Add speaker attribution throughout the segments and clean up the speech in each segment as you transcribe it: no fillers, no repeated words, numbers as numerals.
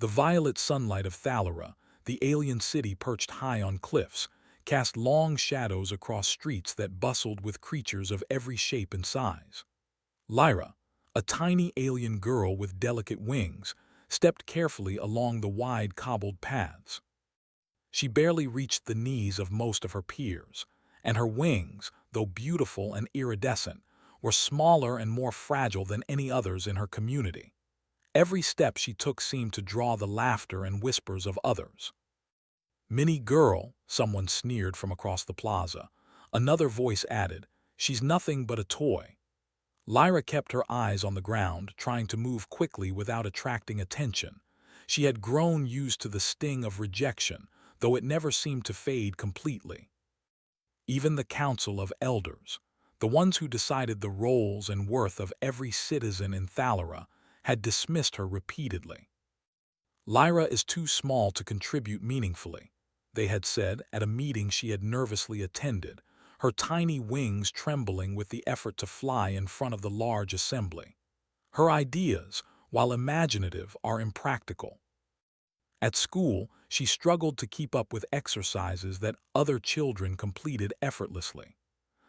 Speaker 1: The violet sunlight of Thalera, the alien city perched high on cliffs, cast long shadows across streets that bustled with creatures of every shape and size. Lyra, a tiny alien girl with delicate wings, stepped carefully along the wide cobbled paths. She barely reached the knees of most of her peers, and her wings, though beautiful and iridescent, were smaller and more fragile than any others in her community. Every step she took seemed to draw the laughter and whispers of others. "Mini girl," someone sneered from across the plaza. Another voice added, "She's nothing but a toy." Lyra kept her eyes on the ground, trying to move quickly without attracting attention. She had grown used to the sting of rejection, though it never seemed to fade completely. Even the Council of Elders, the ones who decided the roles and worth of every citizen in Thalera, had dismissed her repeatedly. "Lyra is too small to contribute meaningfully," they had said at a meeting she had nervously attended, her tiny wings trembling with the effort to fly in front of the large assembly. Her ideas, while imaginative, are impractical. At school, she struggled to keep up with exercises that other children completed effortlessly.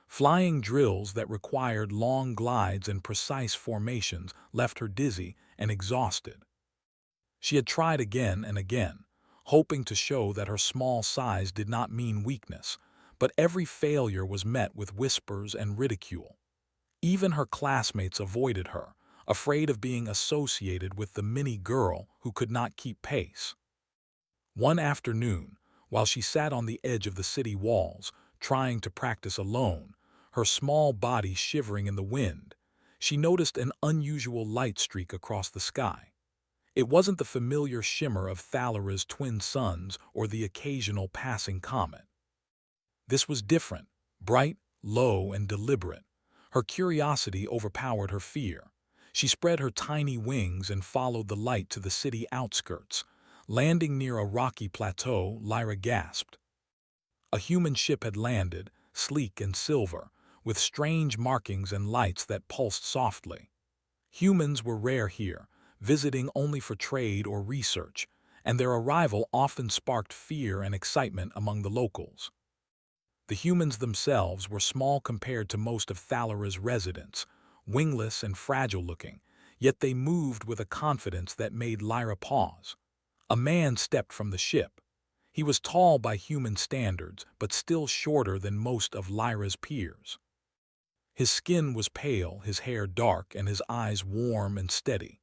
Speaker 1: Flying drills that required long glides and precise formations left her dizzy and exhausted. She had tried again and again, hoping to show that her small size did not mean weakness, but every failure was met with whispers and ridicule. Even her classmates avoided her, afraid of being associated with the mini girl who could not keep pace. One afternoon, while she sat on the edge of the city walls, trying to practice alone, her small body shivering in the wind, she noticed an unusual light streak across the sky. It wasn't the familiar shimmer of Thalera's twin suns or the occasional passing comet. This was different, bright, low, and deliberate. Her curiosity overpowered her fear. She spread her tiny wings and followed the light to the city outskirts. Landing near a rocky plateau, Lyra gasped. A human ship had landed, sleek and silver, with strange markings and lights that pulsed softly. Humans were rare here, visiting only for trade or research, and their arrival often sparked fear and excitement among the locals. The humans themselves were small compared to most of Thalera's residents, wingless and fragile-looking, yet they moved with a confidence that made Lyra pause. A man stepped from the ship. He was tall by human standards, but still shorter than most of Lyra's peers. His skin was pale, his hair dark, and his eyes warm and steady.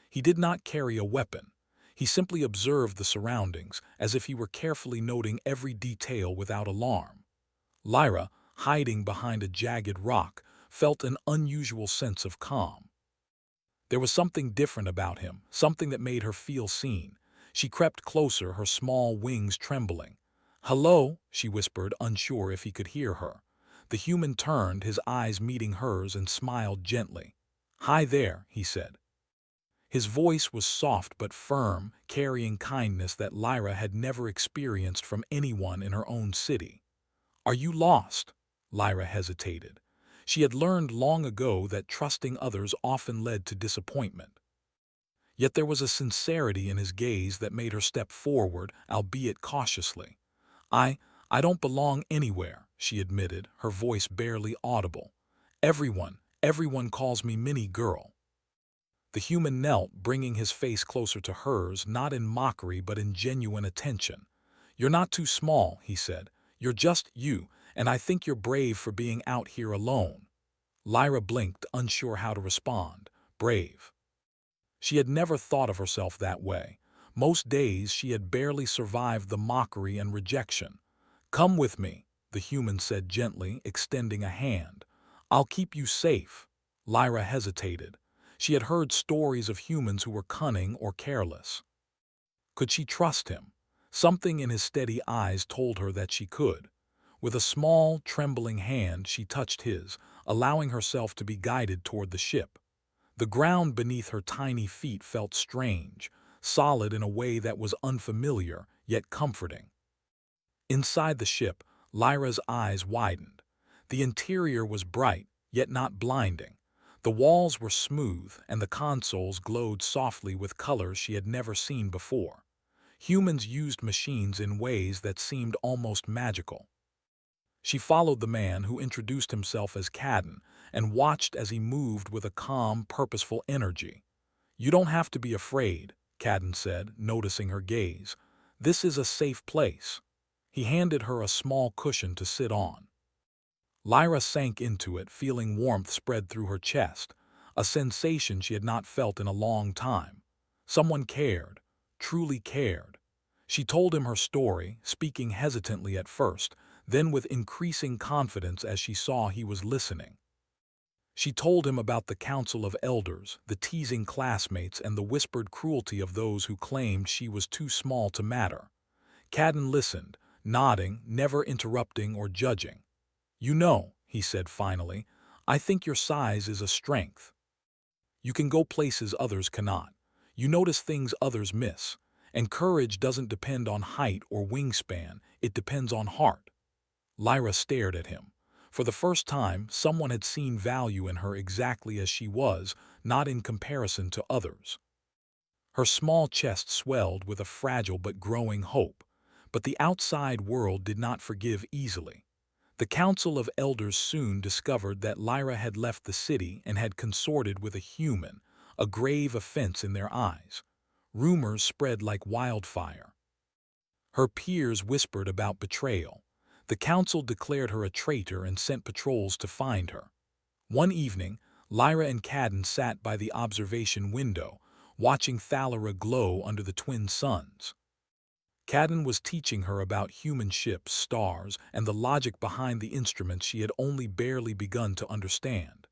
Speaker 1: He did not carry a weapon. He simply observed the surroundings, as if he were carefully noting every detail without alarm. Lyra, hiding behind a jagged rock, felt an unusual sense of calm. There was something different about him, something that made her feel seen. She crept closer, her small wings trembling. "Hello," she whispered, unsure if he could hear her. The human turned, his eyes meeting hers, and smiled gently. "Hi there," he said. His voice was soft but firm, carrying kindness that Lyra had never experienced from anyone in her own city. "Are you lost?" Lyra hesitated. She had learned long ago that trusting others often led to disappointment. Yet there was a sincerity in his gaze that made her step forward, albeit cautiously. I don't belong anywhere," she admitted, her voice barely audible. Everyone calls me Mini Girl." The human knelt, bringing his face closer to hers, not in mockery but in genuine attention. "You're not too small," he said. "You're just you, and I think you're brave for being out here alone." Lyra blinked, unsure how to respond. Brave. She had never thought of herself that way. Most days she had barely survived the mockery and rejection. "Come with me," the human said gently, extending a hand. "I'll keep you safe." Lyra hesitated. She had heard stories of humans who were cunning or careless. Could she trust him? Something in his steady eyes told her that she could. With a small, trembling hand, she touched his, allowing herself to be guided toward the ship. The ground beneath her tiny feet felt strange, solid in a way that was unfamiliar, yet comforting. Inside the ship, Lyra's eyes widened. The interior was bright, yet not blinding. The walls were smooth, and the consoles glowed softly with colors she had never seen before. Humans used machines in ways that seemed almost magical. She followed the man who introduced himself as Cadden and watched as he moved with a calm, purposeful energy. "You don't have to be afraid," Cadden said, noticing her gaze. "This is a safe place." He handed her a small cushion to sit on. Lyra sank into it, feeling warmth spread through her chest, a sensation she had not felt in a long time. Someone cared, truly cared. She told him her story, speaking hesitantly at first, then with increasing confidence as she saw he was listening. She told him about the Council of Elders, the teasing classmates, and the whispered cruelty of those who claimed she was too small to matter. Cadden listened, nodding, never interrupting or judging. "You know," he said finally, "I think your size is a strength. You can go places others cannot. You notice things others miss. And courage doesn't depend on height or wingspan, it depends on heart." Lyra stared at him. For the first time, someone had seen value in her exactly as she was, not in comparison to others. Her small chest swelled with a fragile but growing hope. But the outside world did not forgive easily. The Council of Elders soon discovered that Lyra had left the city and had consorted with a human, a grave offense in their eyes. Rumors spread like wildfire. Her peers whispered about betrayal. The council declared her a traitor and sent patrols to find her. One evening, Lyra and Cadden sat by the observation window, watching Thalera glow under the twin suns. Cadden was teaching her about human ships, stars, and the logic behind the instruments she had only barely begun to understand.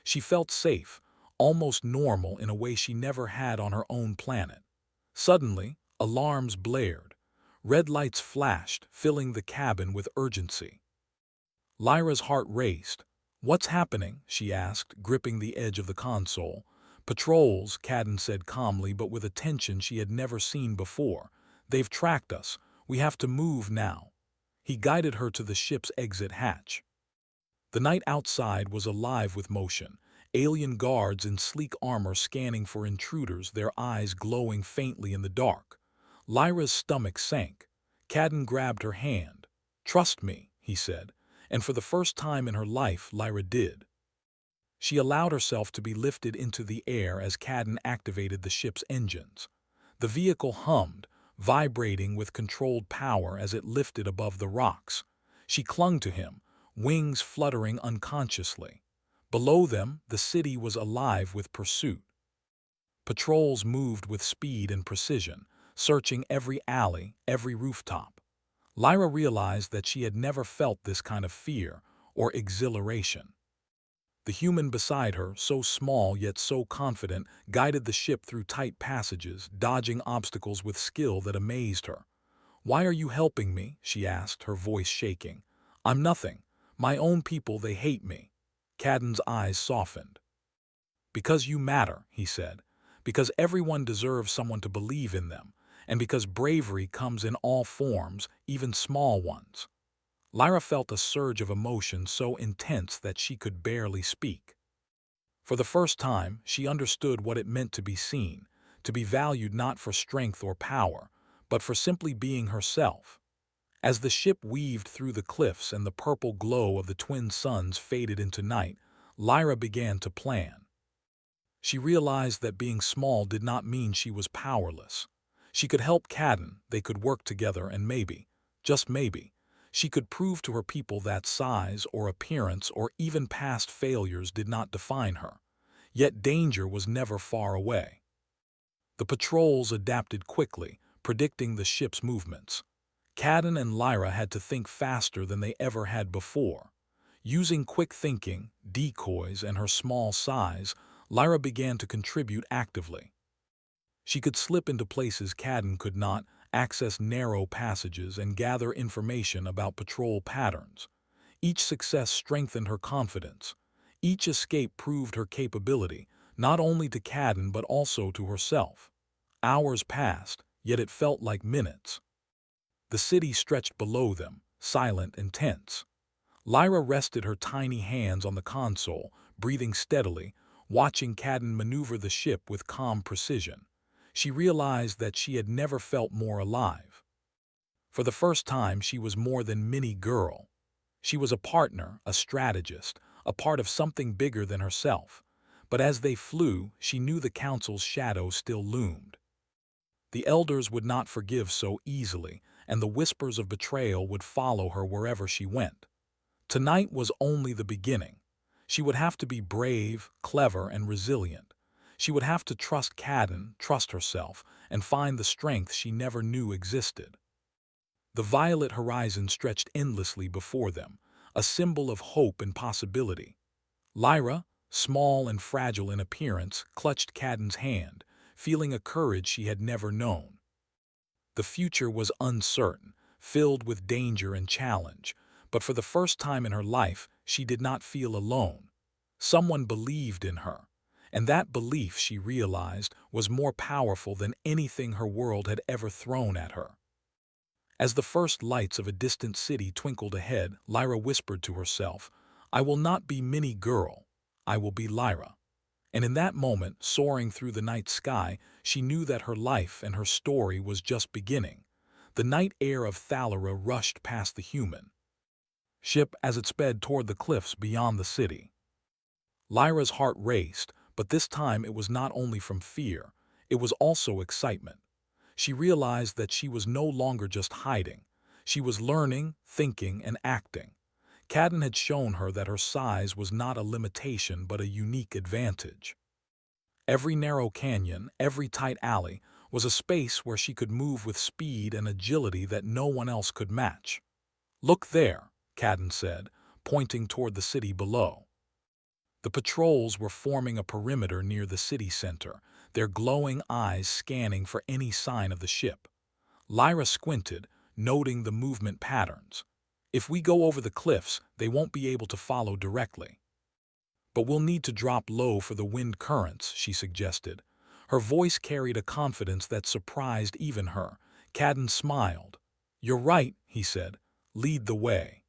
Speaker 1: She felt safe, almost normal in a way she never had on her own planet. Suddenly, alarms blared. Red lights flashed, filling the cabin with urgency. Lyra's heart raced. "What's happening?" she asked, gripping the edge of the console. "Patrols," Cadden said calmly but with a tension she had never seen before. "They've tracked us. We have to move now." He guided her to the ship's exit hatch. The night outside was alive with motion. Alien guards in sleek armor scanning for intruders, their eyes glowing faintly in the dark. Lyra's stomach sank. Cadden grabbed her hand. "Trust me," he said, and for the first time in her life, Lyra did. She allowed herself to be lifted into the air as Cadden activated the ship's engines. The vehicle hummed, vibrating with controlled power as it lifted above the rocks. She clung to him, wings fluttering unconsciously. Below them, the city was alive with pursuit. Patrols moved with speed and precision, searching every alley, every rooftop. Lyra realized that she had never felt this kind of fear or exhilaration. The human beside her, so small yet so confident, guided the ship through tight passages, dodging obstacles with skill that amazed her. "Why are you helping me?" she asked, her voice shaking. "I'm nothing. My own people, they hate me." Cadden's eyes softened. "Because you matter," he said. "Because everyone deserves someone to believe in them, and because bravery comes in all forms, even small ones." Lyra felt a surge of emotion so intense that she could barely speak. For the first time, she understood what it meant to be seen, to be valued not for strength or power, but for simply being herself. As the ship weaved through the cliffs and the purple glow of the twin suns faded into night, Lyra began to plan. She realized that being small did not mean she was powerless. She could help Cadden, they could work together, and maybe, just maybe, she could prove to her people that size or appearance or even past failures did not define her. Yet danger was never far away. The patrols adapted quickly, predicting the ship's movements. Cadden and Lyra had to think faster than they ever had before. Using quick thinking, decoys, and her small size, Lyra began to contribute actively. She could slip into places Cadden could not, access narrow passages, and gather information about patrol patterns. Each success strengthened her confidence. Each escape proved her capability, not only to Cadden but also to herself. Hours passed, yet it felt like minutes. The city stretched below them, silent and tense. Lyra rested her tiny hands on the console, breathing steadily, watching Cadden maneuver the ship with calm precision. She realized that she had never felt more alive. For the first time, she was more than Mini Girl. She was a partner, a strategist, a part of something bigger than herself. But as they flew, she knew the Council's shadow still loomed. The elders would not forgive so easily, and the whispers of betrayal would follow her wherever she went. Tonight was only the beginning. She would have to be brave, clever, and resilient. She would have to trust Cadden, trust herself, and find the strength she never knew existed. The violet horizon stretched endlessly before them, a symbol of hope and possibility. Lyra, small and fragile in appearance, clutched Cadden's hand, feeling a courage she had never known. The future was uncertain, filled with danger and challenge, but for the first time in her life, she did not feel alone. Someone believed in her, and that belief, she realized, was more powerful than anything her world had ever thrown at her. As the first lights of a distant city twinkled ahead, Lyra whispered to herself, "I will not be Mini Girl, I will be Lyra." And in that moment, soaring through the night sky, she knew that her life and her story was just beginning. The night air of Thalera rushed past the human ship as it sped toward the cliffs beyond the city. Lyra's heart raced, but this time it was not only from fear, it was also excitement. She realized that she was no longer just hiding. She was learning, thinking, and acting. Cadden had shown her that her size was not a limitation but a unique advantage. Every narrow canyon, every tight alley, was a space where she could move with speed and agility that no one else could match. "Look there," Cadden said, pointing toward the city below. The patrols were forming a perimeter near the city center, their glowing eyes scanning for any sign of the ship. Lyra squinted, noting the movement patterns. "If we go over the cliffs, they won't be able to follow directly." "But we'll need to drop low for the wind currents," she suggested. Her voice carried a confidence that surprised even her. Cadden smiled. "You're right," he said. "Lead the way."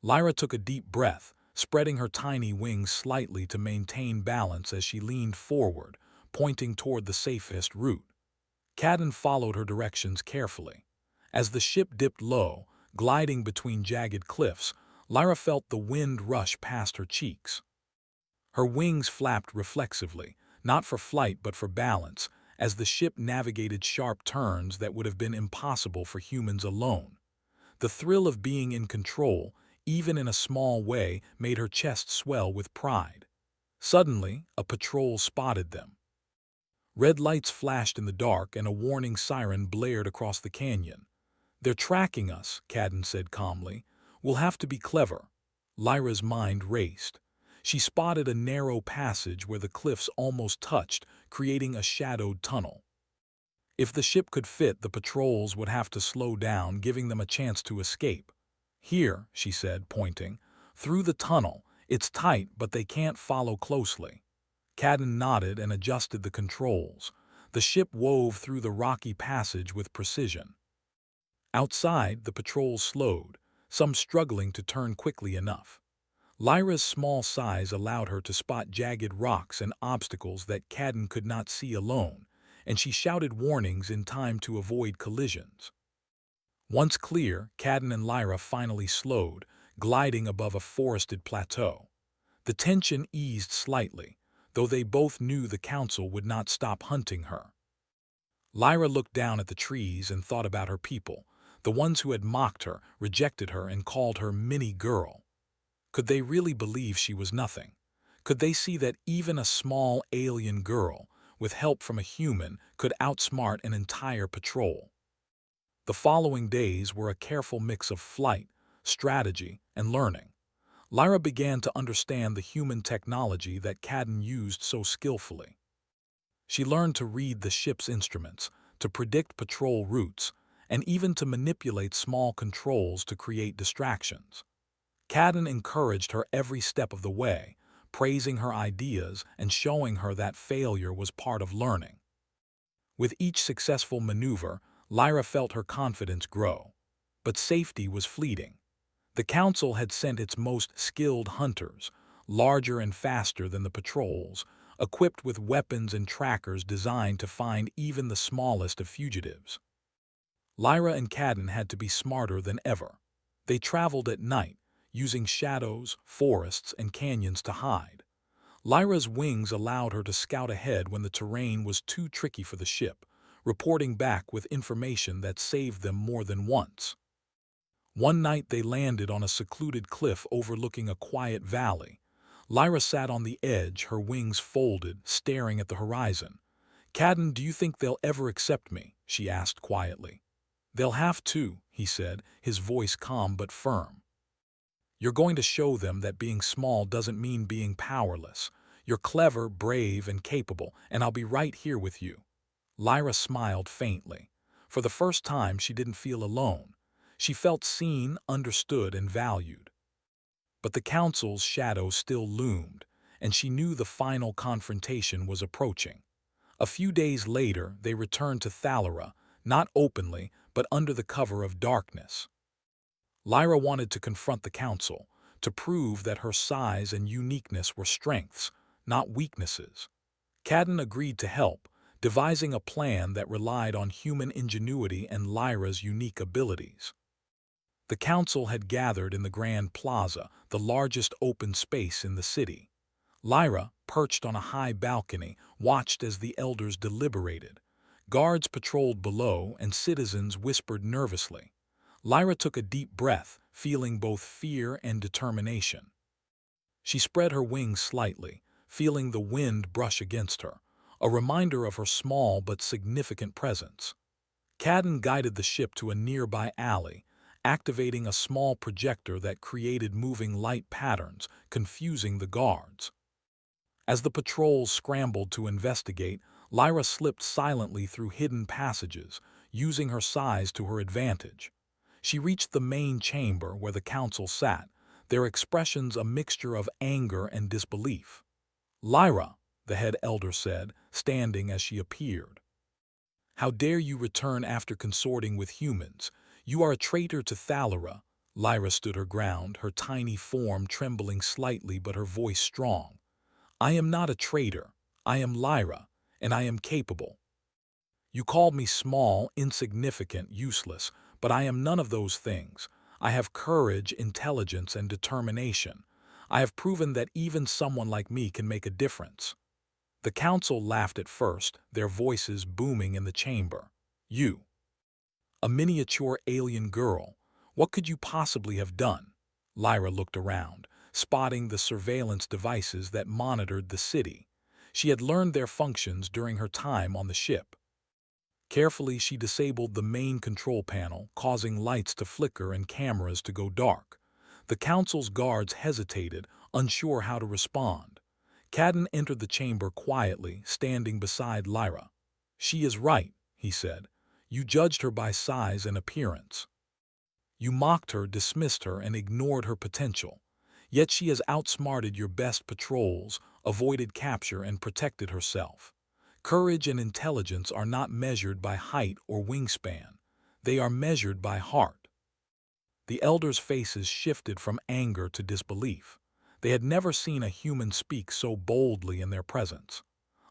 Speaker 1: Lyra took a deep breath, spreading her tiny wings slightly to maintain balance as she leaned forward, pointing toward the safest route. Cadden followed her directions carefully. As the ship dipped low, gliding between jagged cliffs, Lyra felt the wind rush past her cheeks. Her wings flapped reflexively, not for flight but for balance, as the ship navigated sharp turns that would have been impossible for humans alone. The thrill of being in control, even in a small way, made her chest swell with pride. Suddenly, a patrol spotted them. Red lights flashed in the dark and a warning siren blared across the canyon. "They're tracking us," Cadden said calmly. "We'll have to be clever." Lyra's mind raced. She spotted a narrow passage where the cliffs almost touched, creating a shadowed tunnel. If the ship could fit, the patrols would have to slow down, giving them a chance to escape. "Here," she said, pointing. "Through the tunnel. It's tight, but they can't follow closely." Cadden nodded and adjusted the controls. The ship wove through the rocky passage with precision. Outside, the patrols slowed, some struggling to turn quickly enough. Lyra's small size allowed her to spot jagged rocks and obstacles that Cadden could not see alone, and she shouted warnings in time to avoid collisions. Once clear, Cadden and Lyra finally slowed, gliding above a forested plateau. The tension eased slightly, though they both knew the council would not stop hunting her. Lyra looked down at the trees and thought about her people, the ones who had mocked her, rejected her, and called her Mini Girl. Could they really believe she was nothing? Could they see that even a small alien girl, with help from a human, could outsmart an entire patrol? The following days were a careful mix of flight, strategy, and learning. Lyra began to understand the human technology that Cadden used so skillfully. She learned to read the ship's instruments, to predict patrol routes, and even to manipulate small controls to create distractions. Cadden encouraged her every step of the way, praising her ideas and showing her that failure was part of learning. With each successful maneuver, Lyra felt her confidence grow. But safety was fleeting. The council had sent its most skilled hunters, larger and faster than the patrols, equipped with weapons and trackers designed to find even the smallest of fugitives. Lyra and Cadden had to be smarter than ever. They traveled at night, using shadows, forests, and canyons to hide. Lyra's wings allowed her to scout ahead when the terrain was too tricky for the ship, reporting back with information that saved them more than once. One night they landed on a secluded cliff overlooking a quiet valley. Lyra sat on the edge, her wings folded, staring at the horizon. "Cadden, do you think they'll ever accept me?" she asked quietly. "They'll have to," he said, his voice calm but firm. "You're going to show them that being small doesn't mean being powerless. You're clever, brave, and capable, and I'll be right here with you." Lyra smiled faintly. For the first time, she didn't feel alone. She felt seen, understood, and valued. But the council's shadow still loomed, and she knew the final confrontation was approaching. A few days later, they returned to Thalera, not openly, but under the cover of darkness. Lyra wanted to confront the council, to prove that her size and uniqueness were strengths, not weaknesses. Cadden agreed to help, devising a plan that relied on human ingenuity and Lyra's unique abilities. The council had gathered in the Grand Plaza, the largest open space in the city. Lyra, perched on a high balcony, watched as the elders deliberated. Guards patrolled below, and citizens whispered nervously. Lyra took a deep breath, feeling both fear and determination. She spread her wings slightly, feeling the wind brush against her, a reminder of her small but significant presence. Cadden guided the ship to a nearby alley, activating a small projector that created moving light patterns, confusing the guards. As the patrols scrambled to investigate, Lyra slipped silently through hidden passages, using her size to her advantage. She reached the main chamber where the council sat, their expressions a mixture of anger and disbelief. "Lyra," the head elder said, standing as she appeared. "How dare you return after consorting with humans? You are a traitor to Thalera." Lyra stood her ground, her tiny form trembling slightly but her voice strong. "I am not a traitor. I am Lyra, and I am capable. You called me small, insignificant, useless, but I am none of those things. I have courage, intelligence, and determination. I have proven that even someone like me can make a difference." The council laughed at first, their voices booming in the chamber. "You, a miniature alien girl, what could you possibly have done?" Lyra looked around, spotting the surveillance devices that monitored the city. She had learned their functions during her time on the ship. Carefully, she disabled the main control panel, causing lights to flicker and cameras to go dark. The council's guards hesitated, unsure how to respond. Cadden entered the chamber quietly, standing beside Lyra. "She is right," he said. "You judged her by size and appearance. You mocked her, dismissed her, and ignored her potential. Yet she has outsmarted your best patrols, avoided capture, and protected herself. Courage and intelligence are not measured by height or wingspan. They are measured by heart." The elders' faces shifted from anger to disbelief. They had never seen a human speak so boldly in their presence.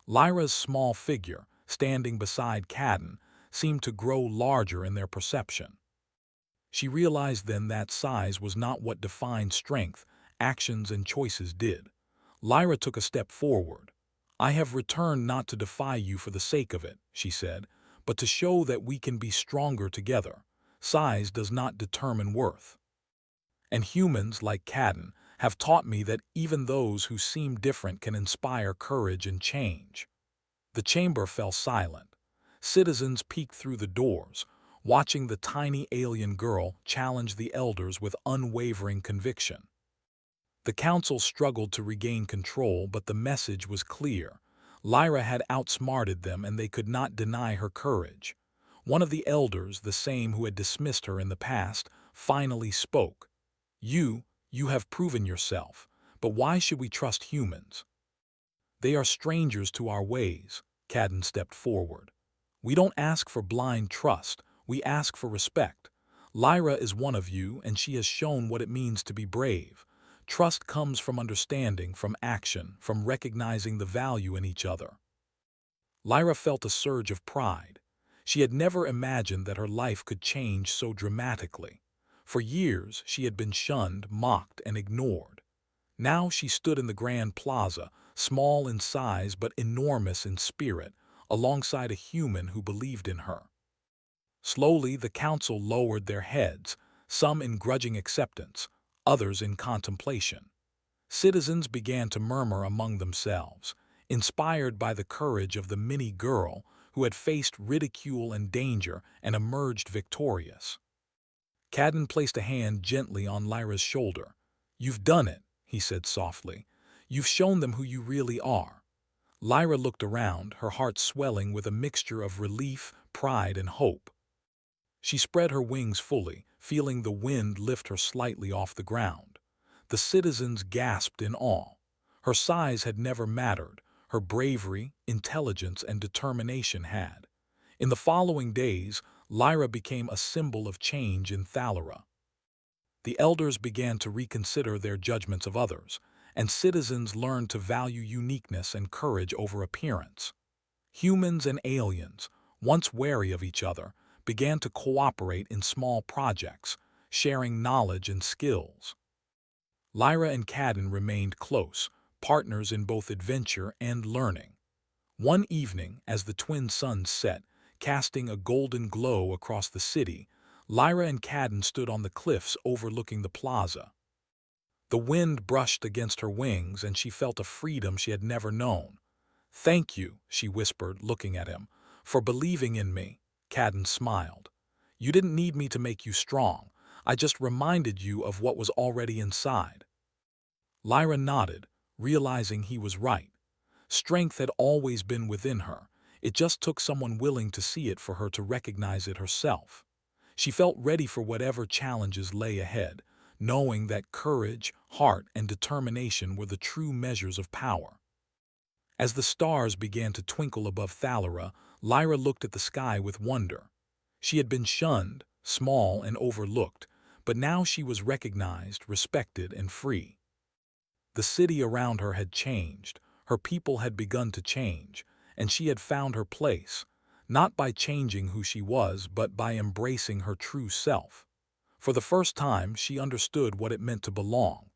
Speaker 1: Lyra's small figure, standing beside Cadden, seemed to grow larger in their perception. She realized then that size was not what defined strength, actions and choices did. Lyra took a step forward. "I have returned not to defy you for the sake of it," she said, "but to show that we can be stronger together. Size does not determine worth. And humans, like Cadden, have taught me that even those who seem different can inspire courage and change." The chamber fell silent. Citizens peeked through the doors, watching the tiny alien girl challenge the elders with unwavering conviction. The council struggled to regain control, but the message was clear. Lyra had outsmarted them, and they could not deny her courage. One of the elders, the same who had dismissed her in the past, finally spoke. You have proven yourself, but why should we trust humans?" "They are strangers to our ways," Cadden stepped forward. "We don't ask for blind trust, we ask for respect. Lyra is one of you, and she has shown what it means to be brave, Trust comes from understanding, from action, from recognizing the value in each other. Lyra felt a surge of pride. She had never imagined that her life could change so dramatically. For years, she had been shunned, mocked, and ignored. Now she stood in the grand plaza, small in size but enormous in spirit, alongside a human who believed in her. Slowly, the council lowered their heads, some in grudging acceptance, others in contemplation. Citizens began to murmur among themselves, inspired by the courage of the mini girl who had faced ridicule and danger and emerged victorious. Cadden placed a hand gently on Lyra's shoulder. "You've done it," he said softly. "You've shown them who you really are." Lyra looked around, her heart swelling with a mixture of relief, pride, and hope. She spread her wings fully, feeling the wind lift her slightly off the ground. The citizens gasped in awe. Her size had never mattered. Her bravery, intelligence, and determination had. In the following days, Lyra became a symbol of change in Thalera. The elders began to reconsider their judgments of others, and citizens learned to value uniqueness and courage over appearance. Humans and aliens, once wary of each other, began to cooperate in small projects, sharing knowledge and skills. Lyra and Cadden remained close, partners in both adventure and learning. One evening, as the twin suns set, casting a golden glow across the city, Lyra and Cadden stood on the cliffs overlooking the plaza. The wind brushed against her wings, and she felt a freedom she had never known. "Thank you," she whispered, looking at him, "for believing in me." Cadden smiled. "You didn't need me to make you strong. I just reminded you of what was already inside." Lyra nodded, realizing he was right. Strength had always been within her. It just took someone willing to see it for her to recognize it herself. She felt ready for whatever challenges lay ahead, knowing that courage, heart, and determination were the true measures of power. As the stars began to twinkle above Thalera, Lyra looked at the sky with wonder. She had been shunned, small, and overlooked, but now she was recognized, respected, and free. The city around her had changed, her people had begun to change, and she had found her place, not by changing who she was, but by embracing her true self. For the first time, she understood what it meant to belong.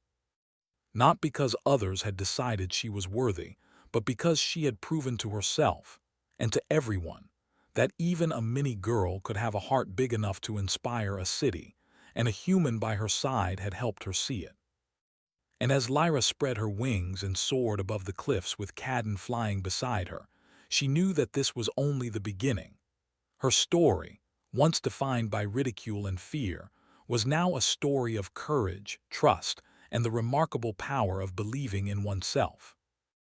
Speaker 1: Not because others had decided she was worthy, but because she had proven to herself, and to everyone, that even a mini girl could have a heart big enough to inspire a city, and a human by her side had helped her see it. And as Lyra spread her wings and soared above the cliffs with Cadden flying beside her, she knew that this was only the beginning. Her story, once defined by ridicule and fear, was now a story of courage, trust, and the remarkable power of believing in oneself.